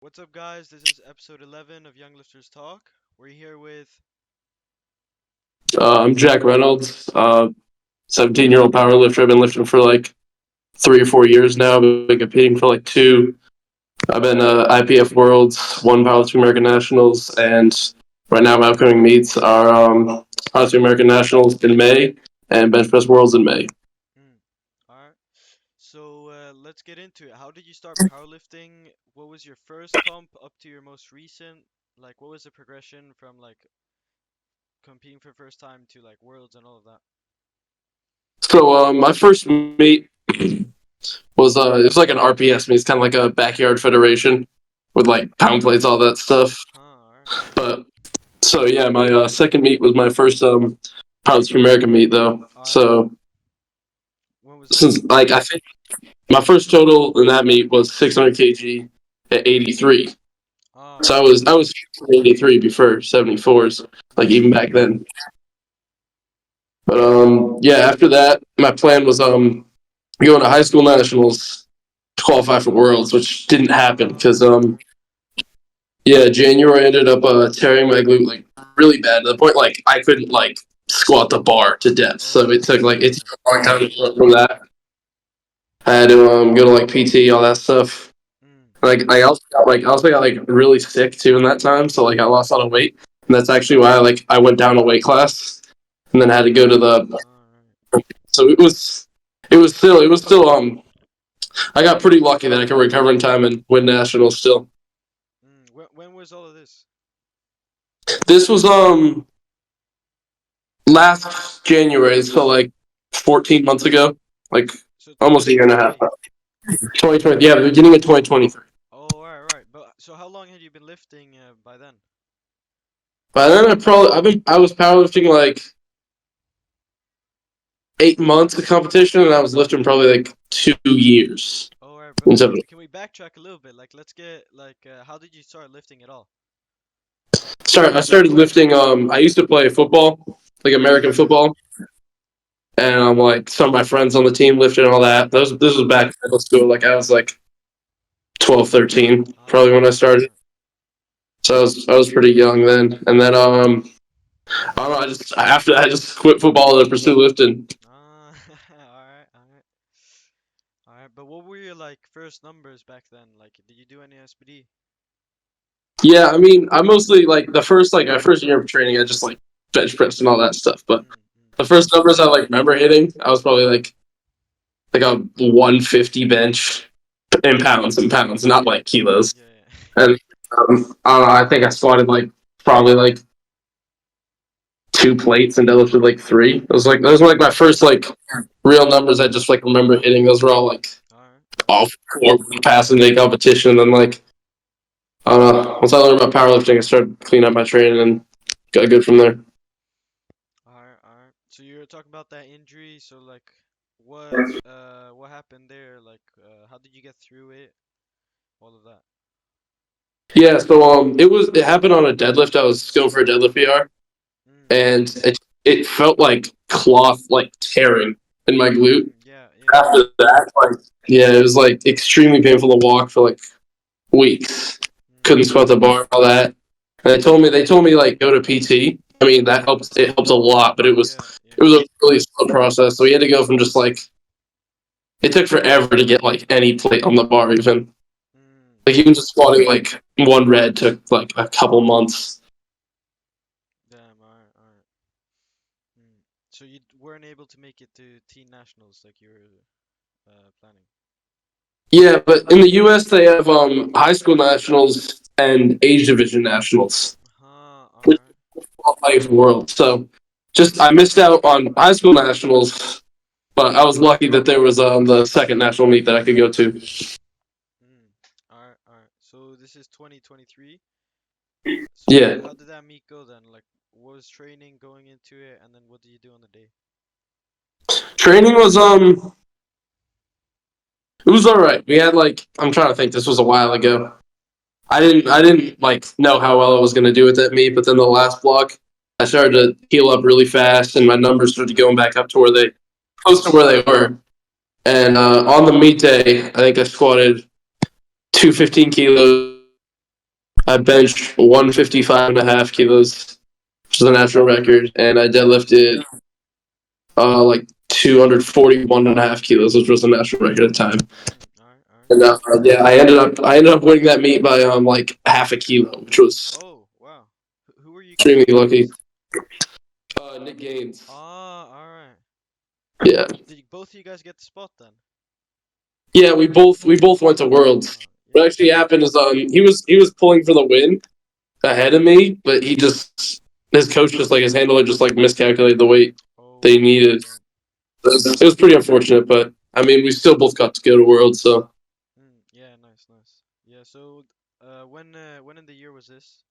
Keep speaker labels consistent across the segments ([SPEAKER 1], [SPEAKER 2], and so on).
[SPEAKER 1] What's up, guys? This is episode 11 of Young Lifters Talk. We're here with.
[SPEAKER 2] I'm Jack Reynolds, 17-year-old power lifter. I've been lifting for like 3 or 4 years now. I've been competing for like two. I've been IPF Worlds, one Powerlifting American Nationals, and right now my upcoming meets are Powerlifting American Nationals in May and Bench Press Worlds in May.
[SPEAKER 1] Alright. So let's get into it. How did you start powerlifting? What was your first comp up to your most recent? Like, what was the progression from like competing for the first time to like worlds and all of that?
[SPEAKER 2] So my first meet was it was like an RPS meet. It's kind of like a backyard federation with like pound plates, all that stuff.
[SPEAKER 1] Alright.
[SPEAKER 2] But so yeah, my second meet was my first Powerlifting American meet though.
[SPEAKER 1] Alright.
[SPEAKER 2] So
[SPEAKER 1] When was that?
[SPEAKER 2] since like I think my first total in that meet was 600 kg at 83. So I
[SPEAKER 1] Alright.
[SPEAKER 2] was I was 83 before 74s, like even back then. But yeah, after that, my plan was going to high school nationals to qualify for worlds, which didn't happen because yeah, January ended up tearing my glute like really bad to the point like I couldn't like squat the bar to depth. So it
[SPEAKER 1] Oh.
[SPEAKER 2] took a long time to heal from that. I had to go to like PT, all that stuff.
[SPEAKER 1] Mm.
[SPEAKER 2] Like I also got like really sick too in that time, so like I lost a lot of weight, and that's actually why I went down a weight class, and then had to go to the.
[SPEAKER 1] Alright.
[SPEAKER 2] So it was still I got pretty lucky that I could recover in time and win nationals still.
[SPEAKER 1] When was all of this?
[SPEAKER 2] This was last January, so like 14 months ago, like
[SPEAKER 1] So
[SPEAKER 2] almost a year and a half.
[SPEAKER 1] 2023.
[SPEAKER 2] 2020, yeah, the beginning of 2023.
[SPEAKER 1] Oh, right. But so how long had you been lifting by then?
[SPEAKER 2] By then I was powerlifting like 8 months of competition, and I was lifting probably like 2 years.
[SPEAKER 1] Oh, right, but
[SPEAKER 2] And so,
[SPEAKER 1] can we backtrack a little bit? Like, let's get like, how did you start lifting at all?
[SPEAKER 2] I started lifting. I used to play football, like American football, and like some of my friends on the team lifted and all that. This was back in middle school. Like I was like 12, 13, probably when I started.
[SPEAKER 1] Alright.
[SPEAKER 2] So I was pretty young then, and then I don't know. I just after I just quit football to pursue lifting.
[SPEAKER 1] Alright. Alright, but what were your like first numbers back then? Like, did you do any SPD?
[SPEAKER 2] Yeah, I mean, I mostly like the first like my first year of training. I just like bench press and all that stuff. But
[SPEAKER 1] Mm.
[SPEAKER 2] the first numbers I like remember hitting, I was probably like a 150 bench in pounds and pounds, not like kilos.
[SPEAKER 1] Yeah.
[SPEAKER 2] And I don't know. I think I squatted like probably like two plates and deadlifted like three. It was like those were like my first like real numbers. I just like remember hitting. Those were all like
[SPEAKER 1] Alright.
[SPEAKER 2] all four passing day competition. And then like I don't know. Once I learned about powerlifting, I started cleaning up my training and got good from there.
[SPEAKER 1] Alright. So you were talking about that injury, so like, what happened there? Like, how did you get through it? All of that.
[SPEAKER 2] Yeah, so it happened on a deadlift. I was going for a deadlift PR, and it felt like cloth like tearing in my glute.
[SPEAKER 1] Yeah.
[SPEAKER 2] After that, like yeah, it was like extremely painful to walk for like weeks. Couldn't
[SPEAKER 1] Mm.
[SPEAKER 2] squat the bar, all that. And they told me like go to PT. I mean that helps. It helps a lot, but it
[SPEAKER 1] Yeah.
[SPEAKER 2] was a really slow process. So we had to go from just like it took forever to get like any plate on the bar even. Like even just
[SPEAKER 1] Alright.
[SPEAKER 2] squatting like one red took like a couple months.
[SPEAKER 1] Damn, alright. So you weren't able to make it to teen nationals like you were planning.
[SPEAKER 2] Yeah, but in the U.S. they have high school nationals and age division nationals, which
[SPEAKER 1] Alright.
[SPEAKER 2] qualify for world. So just I missed out on high school nationals, but I was lucky that there was the second national meet that I could go to.
[SPEAKER 1] Mm. Alright. So this is 2023. So
[SPEAKER 2] Yeah,
[SPEAKER 1] how did that meet go then? Like, what was training going into it, and then what did you do on the day?
[SPEAKER 2] training was it was all right. We had like I'm trying to think. This was a while ago. I didn't like know how well I was gonna do with that meet, but then the last block, I started to heal up really fast, and my numbers started going back up to where they close to where they were. And on the meet day, I think I squatted 215 kilos I benched 155.5 kilos, which is a national record, and I deadlifted like 241.5 kilos, which was a national record at the time.
[SPEAKER 1] All right, all right.
[SPEAKER 2] And yeah, I ended up winning that meet by like half a kilo, which was
[SPEAKER 1] Oh, wow. Who were you
[SPEAKER 2] extremely
[SPEAKER 1] competing
[SPEAKER 2] lucky.
[SPEAKER 1] against?
[SPEAKER 2] Nick Gaines.
[SPEAKER 1] Ah, all right.
[SPEAKER 2] Yeah,
[SPEAKER 1] Did both of you guys get the spot then?
[SPEAKER 2] yeah, we both went to Worlds. What
[SPEAKER 1] Yeah.
[SPEAKER 2] actually happened is he was pulling for the win ahead of me, but he just his coach just like his handler just like miscalculated the weight they
[SPEAKER 1] Oh,
[SPEAKER 2] needed.
[SPEAKER 1] damn.
[SPEAKER 2] It was pretty unfortunate, but I mean we still both got to go to Worlds, so
[SPEAKER 1] Yeah, nice, nice. Yeah, so when in the year was this?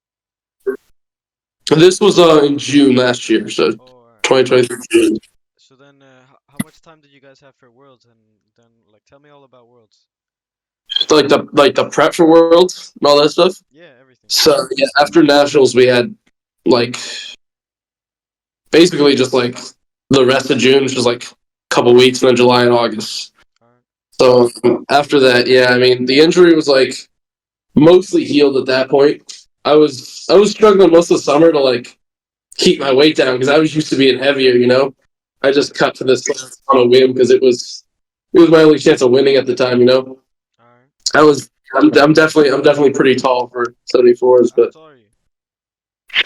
[SPEAKER 2] this was in June last year, so
[SPEAKER 1] Oh, all right.
[SPEAKER 2] 2023 June.
[SPEAKER 1] So then, how much time did you guys have for Worlds? And then, like, tell me all about Worlds.
[SPEAKER 2] Like the prep for Worlds and all that stuff.
[SPEAKER 1] Yeah, everything.
[SPEAKER 2] So yeah, after nationals we had like basically just like the rest of June, which was like a couple weeks, and then July and August.
[SPEAKER 1] All right.
[SPEAKER 2] So after that, yeah, I mean the injury was like mostly healed at that point. I was struggling most of the summer to like keep my weight down because I was used to being heavier. I just
[SPEAKER 1] Yeah.
[SPEAKER 2] cut to this on a whim because it was my only chance of winning at the time.
[SPEAKER 1] All right.
[SPEAKER 2] I was I'm definitely pretty tall for 74s,
[SPEAKER 1] How
[SPEAKER 2] but
[SPEAKER 1] tall are you?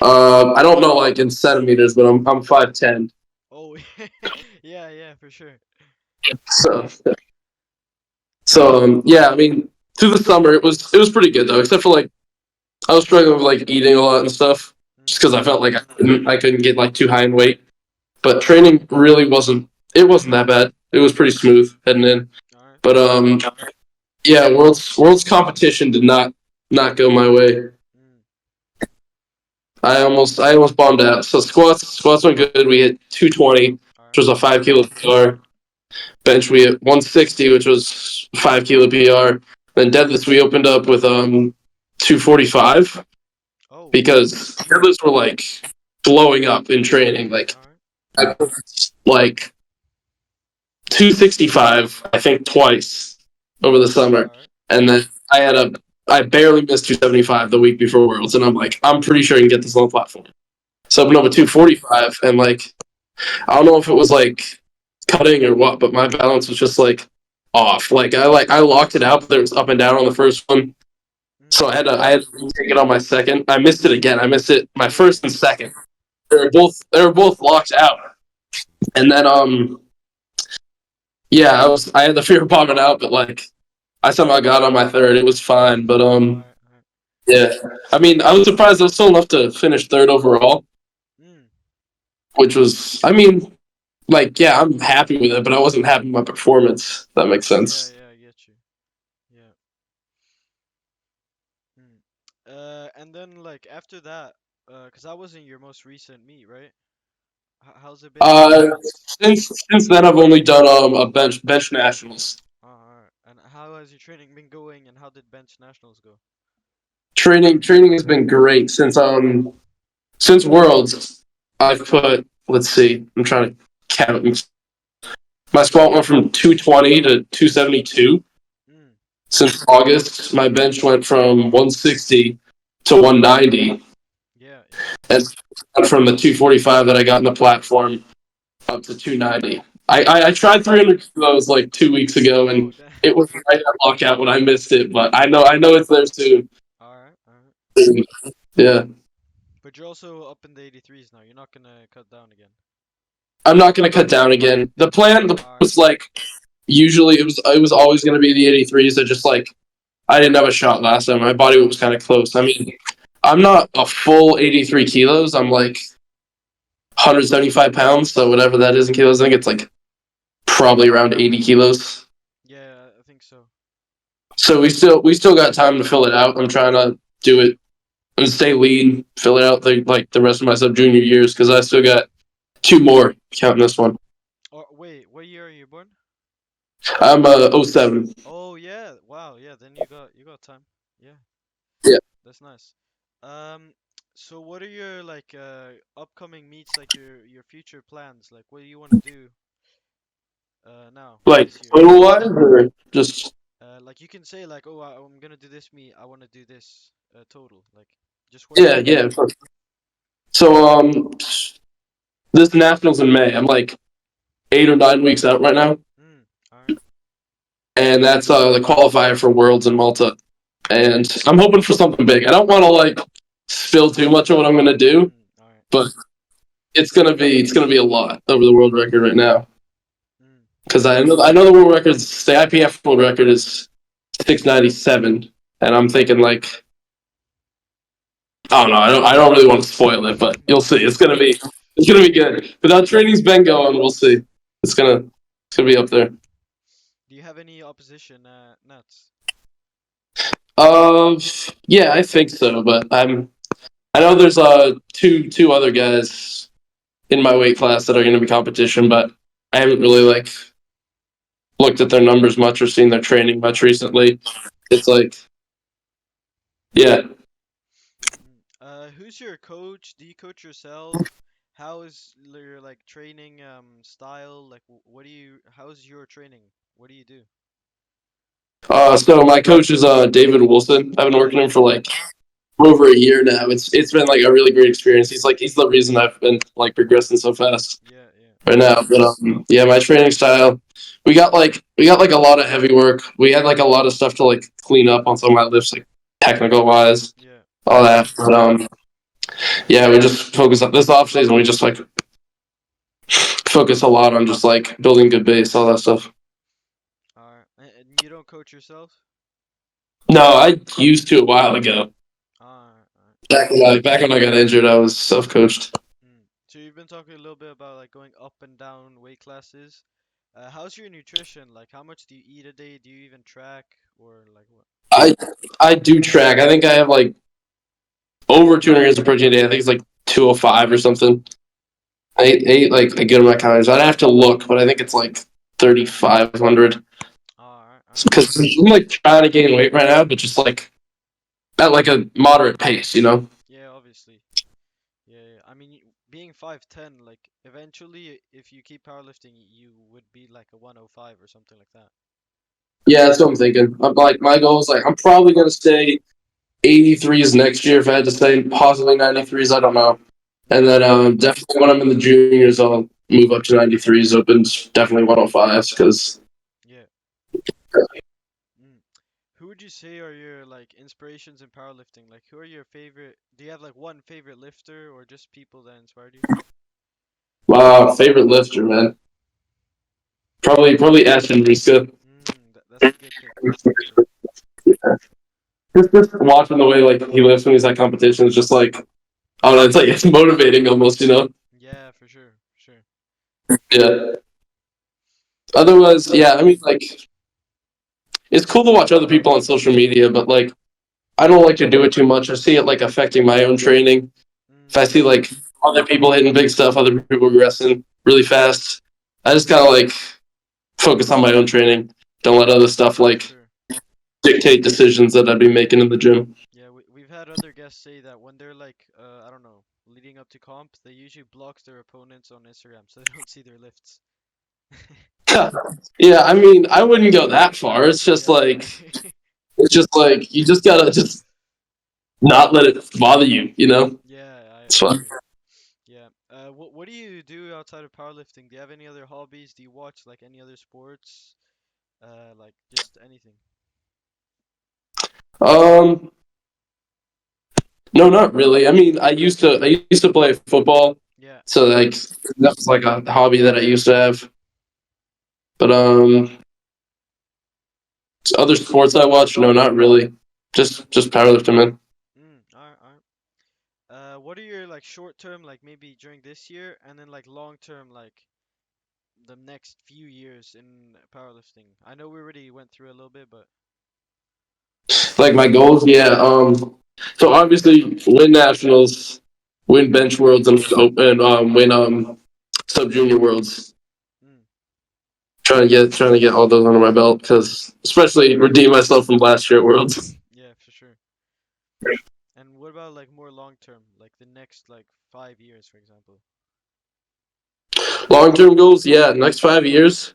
[SPEAKER 2] I don't know like in centimeters, but I'm 5'10".
[SPEAKER 1] Oh, yeah, yeah, for sure.
[SPEAKER 2] So yeah, I mean through the summer it was pretty good though, except for like I was struggling with like eating a lot and stuff, just
[SPEAKER 1] Mm,
[SPEAKER 2] because I felt like I couldn't get like too high in weight. But training really wasn't that bad. It was pretty smooth heading in.
[SPEAKER 1] all right.
[SPEAKER 2] But yeah, world's competition did not go my way.
[SPEAKER 1] Mm,
[SPEAKER 2] I almost bombed out. So squats went good. We hit 220,
[SPEAKER 1] all
[SPEAKER 2] which
[SPEAKER 1] right.
[SPEAKER 2] was a 5 kilo PR. Bench we hit 160, which was 5 kilo PR. Then deadlifts we opened up with 245
[SPEAKER 1] Oh,
[SPEAKER 2] because deadlifts were like blowing up in training. Like
[SPEAKER 1] all right.
[SPEAKER 2] I put like 265, I think twice over the summer,
[SPEAKER 1] All right.
[SPEAKER 2] and then I barely missed 275 the week before Worlds, and I'm like I'm pretty sure I can get this on the platform. So I opened up with 245, and like I don't know if it was like cutting or what, but my balance was just like off. Like I locked it out, but there was up and down on the first one. So
[SPEAKER 1] Mm.
[SPEAKER 2] I had to retake it on my second. I missed it again. I missed it my
[SPEAKER 1] Yeah.
[SPEAKER 2] first and second. They were both locked out. And then yeah, I had the fear of bombing out, but like I somehow got on my third. It was fine. But
[SPEAKER 1] All right. All right.
[SPEAKER 2] yeah. I mean I was surprised I was still enough to finish third overall,
[SPEAKER 1] Mm.
[SPEAKER 2] which was I mean, like yeah, I'm happy with it, but I wasn't happy with my performance. If that makes
[SPEAKER 1] Yeah,
[SPEAKER 2] sense.
[SPEAKER 1] yeah, I get you. Yeah. Mm. And then like after that, cause that wasn't your most recent meet, right? How's it been since
[SPEAKER 2] Uh,
[SPEAKER 1] then?
[SPEAKER 2] since then, I've only done a bench nationals.
[SPEAKER 1] Alright. And how has your training been going, and how did bench nationals go?
[SPEAKER 2] Training has been great since Worlds. I've put let's see, I'm trying to count. My squat went from 220 to 272
[SPEAKER 1] Mm.
[SPEAKER 2] since August. My bench went from 160 to 190,
[SPEAKER 1] Yeah, yeah.
[SPEAKER 2] and from the 245 that I got in the platform up to 290. I tried 300 kilos like 2 weeks ago,
[SPEAKER 1] Oh,
[SPEAKER 2] and
[SPEAKER 1] damn.
[SPEAKER 2] it was right at lockout when I missed it. But I know it's there soon.
[SPEAKER 1] Alright, alright.
[SPEAKER 2] Yeah,
[SPEAKER 1] But you're also up in the 83s now. You're not gonna cut down again.
[SPEAKER 2] I'm not gonna cut down again. The plan
[SPEAKER 1] Alright.
[SPEAKER 2] was like usually it was always gonna be the 83s. So just like I didn't have a shot last time. My body was kind of close. I mean, I'm not a full 83 kilos. I'm like 175 pounds. So whatever that is in kilos, I think it's like probably around 80 kilos.
[SPEAKER 1] Yeah, I think so.
[SPEAKER 2] So we still got time to fill it out. I'm trying to do it and stay lean, fill it out the rest of my sub junior years because I still got two more counting this one.
[SPEAKER 1] Or wait, what year are you born?
[SPEAKER 2] I'm '07.
[SPEAKER 1] Oh yeah, wow, yeah, then you got time. Yeah,
[SPEAKER 2] Yeah.
[SPEAKER 1] that's nice. Um, so what are your like upcoming meets, like your future plans? Like what do you want to do now
[SPEAKER 2] Like
[SPEAKER 1] this year?
[SPEAKER 2] total wise or just
[SPEAKER 1] Like you can say like, oh, I'm gonna do this meet. I want to do this. total? Like just when
[SPEAKER 2] Yeah,
[SPEAKER 1] you're
[SPEAKER 2] yeah. So this nationals in May. I'm like 8 or 9 weeks out right now,
[SPEAKER 1] all right.
[SPEAKER 2] and that's the qualifier for Worlds in Malta. And I'm hoping for something big. I don't want to like spill too much of what I'm gonna do,
[SPEAKER 1] All right.
[SPEAKER 2] but it's gonna be a lot over the world record right now
[SPEAKER 1] Mm,
[SPEAKER 2] because I know the world records, the IPF world record is 697, and I'm thinking like I don't know. I don't really want to spoil it, but you'll see.
[SPEAKER 1] yeah.
[SPEAKER 2] It's gonna be good. But that training's been going. We'll see. It's gonna be up there.
[SPEAKER 1] Do you have any opposition nuts?
[SPEAKER 2] Uh, yeah, I think so. But I know there's two other guys in my weight class that are going to be competition, but I haven't really like looked at their numbers much or seen their training much recently. It's like yeah.
[SPEAKER 1] Who's your coach? Do you coach yourself? How is your like training style? Like, what do you? How's your training? What do you do?
[SPEAKER 2] So my coach is David Wilson. I've been
[SPEAKER 1] Oh
[SPEAKER 2] working with him
[SPEAKER 1] yeah,
[SPEAKER 2] for like over a year now. It's been like a really great experience. He's the reason I've been like progressing so fast
[SPEAKER 1] yeah, yeah.
[SPEAKER 2] right now. But yeah, my training style, we got like a lot of heavy work. We had like a lot of stuff to like clean up on some of my lifts, like technical wise,
[SPEAKER 1] Yeah.
[SPEAKER 2] all that. But yeah, we just focus on this off season. We just like focus a lot on just like building good base, all that stuff.
[SPEAKER 1] All right. And you don't coach yourself?
[SPEAKER 2] No, I used to a while ago.
[SPEAKER 1] All right. All right.
[SPEAKER 2] Back when I got injured, I was self coached.
[SPEAKER 1] So you've been talking a little bit about like going up and down weight classes. How's your nutrition? Like, how much do you eat a day? Do you even track or like what?
[SPEAKER 2] I I do track. I think I have like over 200 grams of protein a day. I think it's like 205 or something. I ate like a good amount of calories. I'd have to look, but I think it's like 3,500.
[SPEAKER 1] All right. All right.
[SPEAKER 2] Because I'm like trying to gain weight right now, but just like at like a moderate pace, you know.
[SPEAKER 1] Yeah, obviously. Yeah, yeah. I mean, being 5'10", like eventually, if you keep powerlifting, you would be like a 105 or something like that.
[SPEAKER 2] Yeah, that's what I'm thinking. I'm like my goal is like I'm probably gonna stay 83s next year if I had to stay, possibly 93s. I don't know. And
[SPEAKER 1] Mm,
[SPEAKER 2] then definitely when I'm in the juniors, I'll move up to 93s, open definitely 105s because
[SPEAKER 1] yeah. Mm. Who would you say are your like inspirations in powerlifting? Like, who are your favorite? Do you have like one favorite lifter or just people that inspired you?
[SPEAKER 2] wow, favorite lifter, man. Probably Ashton Riska.
[SPEAKER 1] That's a good pick. That's a good pick.
[SPEAKER 2] Just watching the way like he lifts when he's at competition is just like I don't know. It's like it's motivating almost, you know.
[SPEAKER 1] Yeah, for sure, for sure.
[SPEAKER 2] Yeah. Otherwise, yeah. I mean, like it's cool to watch other people on social media, but like I don't like to do it too much. I see it like affecting my own training. If I see
[SPEAKER 1] Yeah,
[SPEAKER 2] like other people hitting big stuff, other people progressing really fast, I just kind of like focus on my own training. Don't let other stuff
[SPEAKER 1] for
[SPEAKER 2] like
[SPEAKER 1] sure.
[SPEAKER 2] dictate decisions that I'd be making in the gym.
[SPEAKER 1] Yeah, we've had other guests say that when they're like, I don't know, leading up to comp, they usually block their opponents on Instagram so they don't see their lifts.
[SPEAKER 2] Yeah, I mean, I wouldn't go that far.
[SPEAKER 1] Yeah.
[SPEAKER 2] It's just like you just gotta just not let it bother you. You know,
[SPEAKER 1] Yeah,
[SPEAKER 2] it's
[SPEAKER 1] I
[SPEAKER 2] fun.
[SPEAKER 1] agree. Yeah. What do you do outside of powerlifting? Do you have any other hobbies? Do you watch like any other sports? Like just anything?
[SPEAKER 2] Um, no, not really. I mean, I used to play football,
[SPEAKER 1] Yeah.
[SPEAKER 2] so like that was like a hobby that I used to have. But other sports I watch, no, not really. Just powerlifting, man.
[SPEAKER 1] Alright, alright. What are your like short term, like maybe during this year, and then like long term, like the next few years in powerlifting? I know we already went through a little bit, but
[SPEAKER 2] Like my goals, yeah. So obviously win nationals, win bench worlds, and win sub junior worlds.
[SPEAKER 1] mm,
[SPEAKER 2] Trying to get all those under my belt because especially redeem myself from last year at worlds.
[SPEAKER 1] yeah, for sure. And what about like more long term, like the next like 5 years, for example?
[SPEAKER 2] Long term goals, yeah. Next 5 years,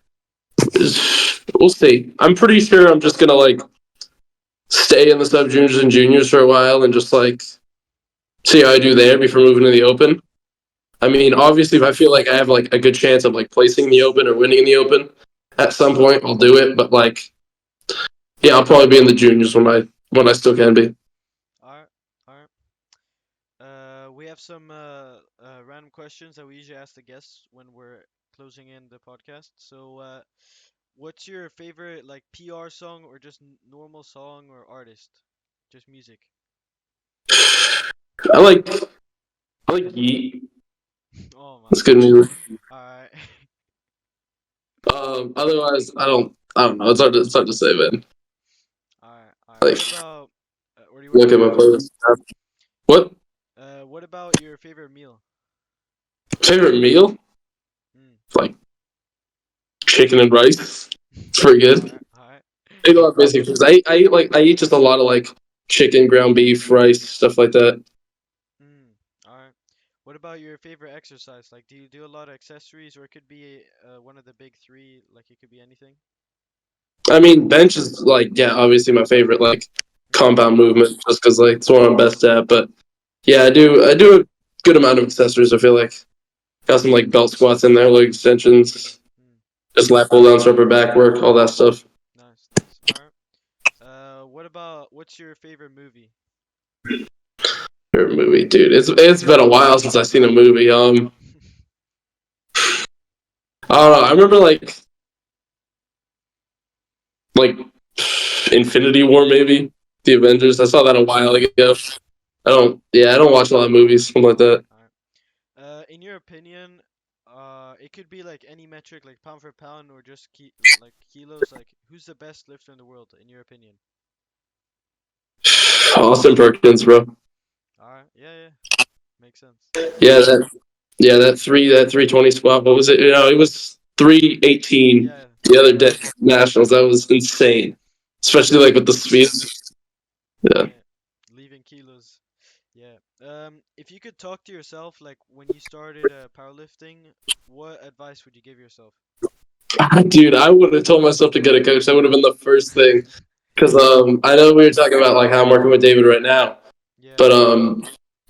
[SPEAKER 2] we'll see. I'm pretty sure I'm just gonna like stay stay in the sub juniors and juniors for a while and just like see how I do there before moving to the open. I mean, obviously, if I feel like I have like a good chance of like placing in the open or winning in the open at some point, I'll do it. But like, yeah, I'll probably be in the juniors when I still can be.
[SPEAKER 1] Alright, alright. We have some random questions that we usually ask the guests when we're closing in the podcast. So, what's your favorite like PR song or just normal song or artist? Just music.
[SPEAKER 2] I like I like Yeet.
[SPEAKER 1] Oh my
[SPEAKER 2] That's good
[SPEAKER 1] god.
[SPEAKER 2] music.
[SPEAKER 1] Alright.
[SPEAKER 2] Otherwise, I don't know. It's hard to say, man.
[SPEAKER 1] Alright, alright.
[SPEAKER 2] Like,
[SPEAKER 1] What about or do you want to
[SPEAKER 2] look
[SPEAKER 1] go
[SPEAKER 2] at my
[SPEAKER 1] first?
[SPEAKER 2] playlist. What
[SPEAKER 1] What about your favorite meal?
[SPEAKER 2] favorite meal?
[SPEAKER 1] Mm.
[SPEAKER 2] Like chicken and rice. It's pretty good.
[SPEAKER 1] Alright, alright.
[SPEAKER 2] I eat a lot of basic foods. I eat just a lot of like chicken, ground beef, rice, stuff like that.
[SPEAKER 1] Mm. Alright. What about your favorite exercise? Like, do you do a lot of accessories, or it could be one of the big three? Like, it could be anything.
[SPEAKER 2] I mean, bench is like yeah, obviously my favorite like
[SPEAKER 1] Mm.
[SPEAKER 2] compound movement just because like it's what I'm best at. But yeah, I do a good amount of accessories. I feel like got some like belt squats in there, leg extensions,
[SPEAKER 1] Mm.
[SPEAKER 2] just lat pull downs, upper back work, all that stuff.
[SPEAKER 1] Nice, nice. Alright. What about what's your favorite movie?
[SPEAKER 2] Favorite movie, dude. It's been a while since I've seen a movie. I don't know. I remember like Infinity War, maybe the Avengers. I saw that a while ago. I don't watch a lot of movies, something like that.
[SPEAKER 1] Alright. In your opinion, it could be like any metric, like pound for pound, or just like kilos. Like, who's the best lifter in the world, in your opinion?
[SPEAKER 2] Austin Perkins, bro.
[SPEAKER 1] Alright. Yeah, yeah. Makes sense.
[SPEAKER 2] Yeah, that 320 squat. What was it? You know, it was 318
[SPEAKER 1] Yeah.
[SPEAKER 2] the other day nationals. That was insane, especially like with the speed. Yeah.
[SPEAKER 1] Yeah. Leaving kilos. Yeah. If you could talk to yourself, like when you started powerlifting, what advice would you give yourself?
[SPEAKER 2] Dude, I would have told myself to get a coach. That would have been the first thing. Because I know we were talking about like how I'm working with David right now,
[SPEAKER 1] Yeah.
[SPEAKER 2] but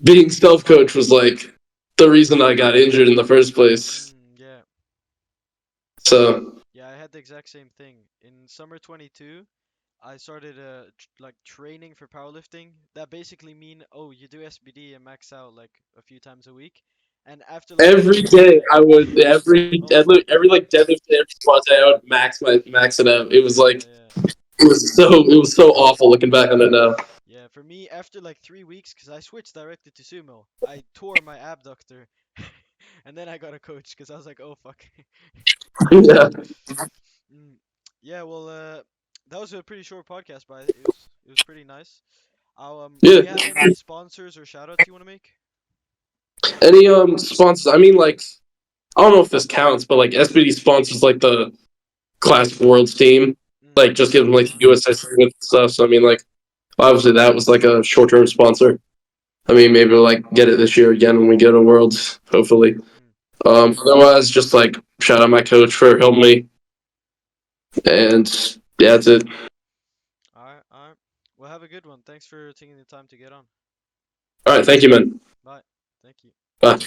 [SPEAKER 2] being self coach was like the reason I got injured in the first place.
[SPEAKER 1] Yeah.
[SPEAKER 2] So
[SPEAKER 1] Yeah, I had the exact same thing. In summer 22, I started like training for powerlifting. That basically mean, oh, you do SBD and max out like a few times a week. And after like
[SPEAKER 2] every
[SPEAKER 1] 3
[SPEAKER 2] day I would
[SPEAKER 1] Oh my
[SPEAKER 2] every
[SPEAKER 1] god.
[SPEAKER 2] like deadlift day, every squat day I would max it out. It was
[SPEAKER 1] Yeah,
[SPEAKER 2] like
[SPEAKER 1] yeah.
[SPEAKER 2] it was so awful looking back on it now.
[SPEAKER 1] Yeah, for me, after like 3 weeks, because I switched directly to sumo, I tore my abductor, and then I got a coach because I was like, oh fuck.
[SPEAKER 2] Yeah,
[SPEAKER 1] Mm. Yeah, well, that was a pretty short podcast, but it was pretty nice. Do
[SPEAKER 2] yeah.
[SPEAKER 1] you have any sponsors or shout outs you want to make?
[SPEAKER 2] Any sponsors? I mean, like I don't know if this counts, but like SBD sponsors like the Classic Worlds team,
[SPEAKER 1] Mm.
[SPEAKER 2] like just give them like USA and stuff. So I mean, like obviously that was like a short term sponsor. I mean, maybe we'll like get it this year again when we go to Worlds, hopefully.
[SPEAKER 1] Mm.
[SPEAKER 2] Otherwise, just like shout out my coach for helping me, and yeah, that's it.
[SPEAKER 1] All right, all right. Well, have a good one. Thanks for taking the time to get on.
[SPEAKER 2] All right, thank you, man.
[SPEAKER 1] Bye. Thank you.
[SPEAKER 2] Bye.